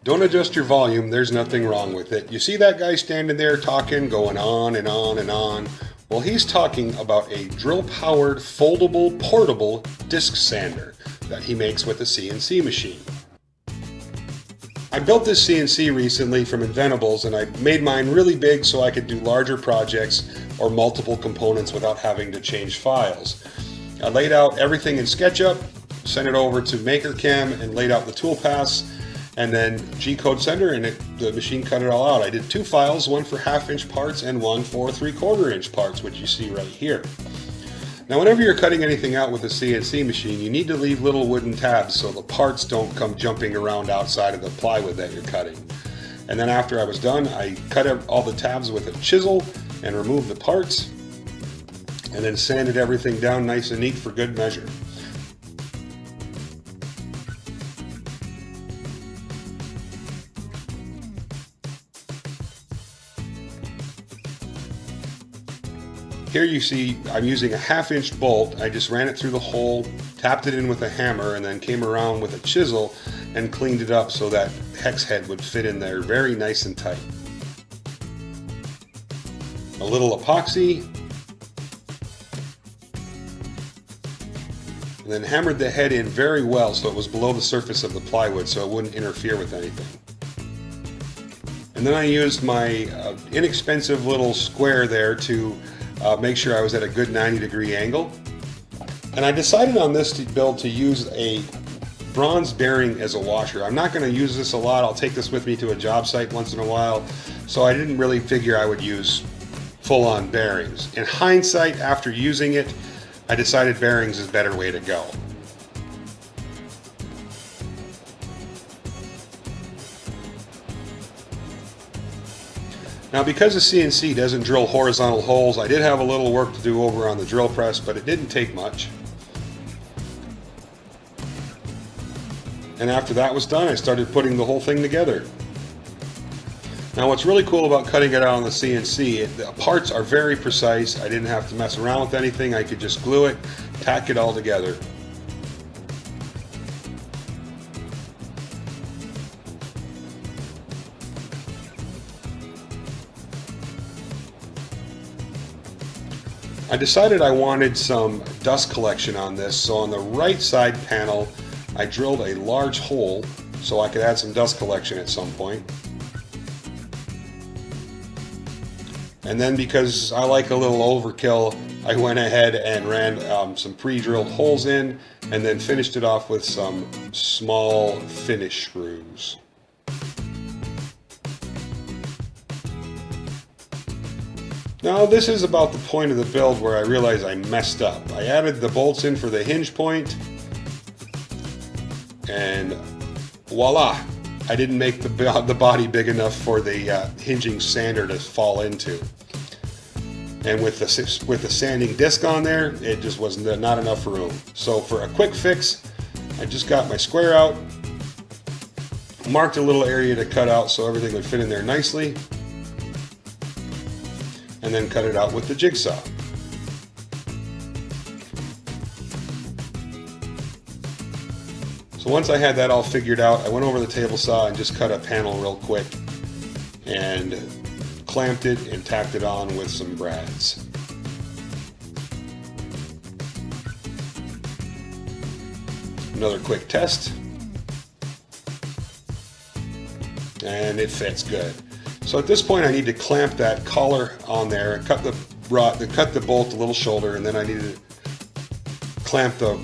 Don't adjust your volume, there's nothing wrong with it. You see that guy standing there talking, going on and on and on? Well, he's talking about a drill-powered, foldable, portable disc sander that he makes with a CNC machine. I built this CNC recently from Inventables, and I made mine really big so I could do larger projects or multiple components without having to change files. I laid out everything in SketchUp, sent it over to MakerCam, and laid out the toolpaths, and then G-code sender, and the machine cut it all out. I did two files, one for 1/2 inch parts and one for 3/4 inch parts, which you see right here. Now, whenever you're cutting anything out with a CNC machine, you need to leave little wooden tabs so the parts don't come jumping around outside of the plywood that you're cutting. And then after I was done, I cut all the tabs with a chisel and removed the parts, and then sanded everything down nice and neat for good measure. Here you see I'm using a 1/2 inch bolt. I just ran it through the hole, tapped it in with a hammer, and then came around with a chisel and cleaned it up so that hex head would fit in there very nice and tight. A little epoxy, and then hammered the head in very well so it was below the surface of the plywood so it wouldn't interfere with anything. And then I used my inexpensive little square there to make sure I was at a good 90-degree angle. And I decided on this build to use a bronze bearing as a washer. I'm not going to use this a lot. I'll take this with me to a job site once in a while, so I didn't really figure I would use full-on bearings. In hindsight, after using it, I decided bearings is a better way to go. Now, because the CNC doesn't drill horizontal holes, I did have a little work to do over on the drill press, but it didn't take much. And after that was done, I started putting the whole thing together. Now, what's really cool about cutting it out on the CNC, the parts are very precise. I didn't have to mess around with anything. I could just glue it, tack it all together. I decided I wanted some dust collection on this, so on the right side panel I drilled a large hole so I could add some dust collection at some point. And then, because I like a little overkill, I went ahead and ran some pre-drilled holes in, and then finished it off with some small finish screws. Now, this is about the point of the build where I realized I messed up. I added the bolts in for the hinge point, and voila! I didn't make the body big enough for the hinging sander to fall into. And with the sanding disc on there, it just was not enough room. So for a quick fix, I just got my square out, marked a little area to cut out so everything would fit in there nicely, and then cut it out with the jigsaw. So once I had that all figured out, I went over the table saw and just cut a panel real quick and clamped it and tacked it on with some brads. Another quick test, and it fits good. So at this point I need to clamp that collar on there, cut the bolt a little shoulder, and then I need to clamp the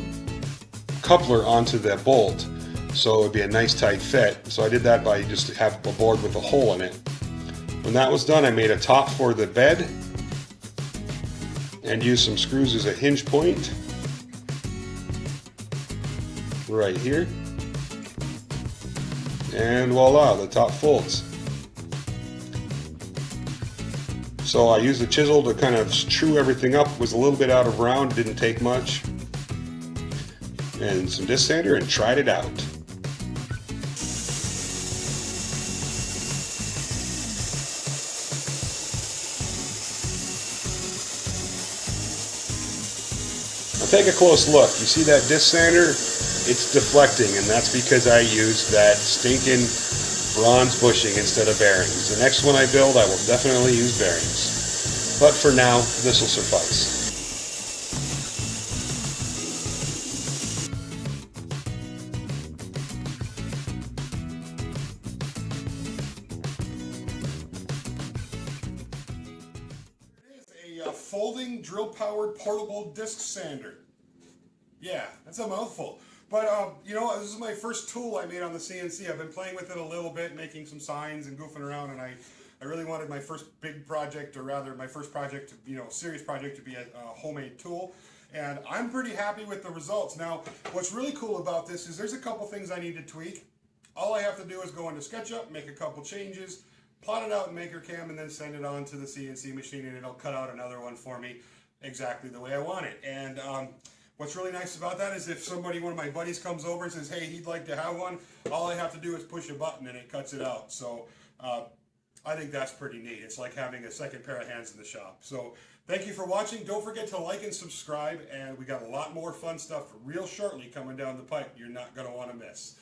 coupler onto the bolt so it would be a nice tight fit. So I did that by just have a board with a hole in it. When that was done, I made a top for the bed and used some screws as a hinge point right here, and voila, the top folds. So I used the chisel to kind of true everything up. It was a little bit out of round, didn't take much. And some disc sander, and tried it out. Now take a close look. You see that disc sander? It's deflecting, and that's because I used that stinking bronze bushing instead of bearings. The next one I build, I will definitely use bearings. But for now, this will suffice. A folding drill-powered portable disc sander. Yeah, that's a mouthful. But, you know, this is my first tool I made on the CNC. I've been playing with it a little bit, making some signs and goofing around, and I really wanted my first big project, or rather my first project, you know, serious project, to be a homemade tool. And I'm pretty happy with the results. Now, what's really cool about this is there's a couple things I need to tweak. All I have to do is go into SketchUp, make a couple changes, plot it out in MakerCam, and then send it on to the CNC machine, and it'll cut out another one for me exactly the way I want it. And what's really nice about that is if one of my buddies comes over and says, hey, he'd like to have one, all I have to do is push a button and it cuts it out. So I think that's pretty neat. It's like having a second pair of hands in the shop. So thank you for watching. Don't forget to like and subscribe, and we got a lot more fun stuff real shortly coming down the pipe you're not going to want to miss.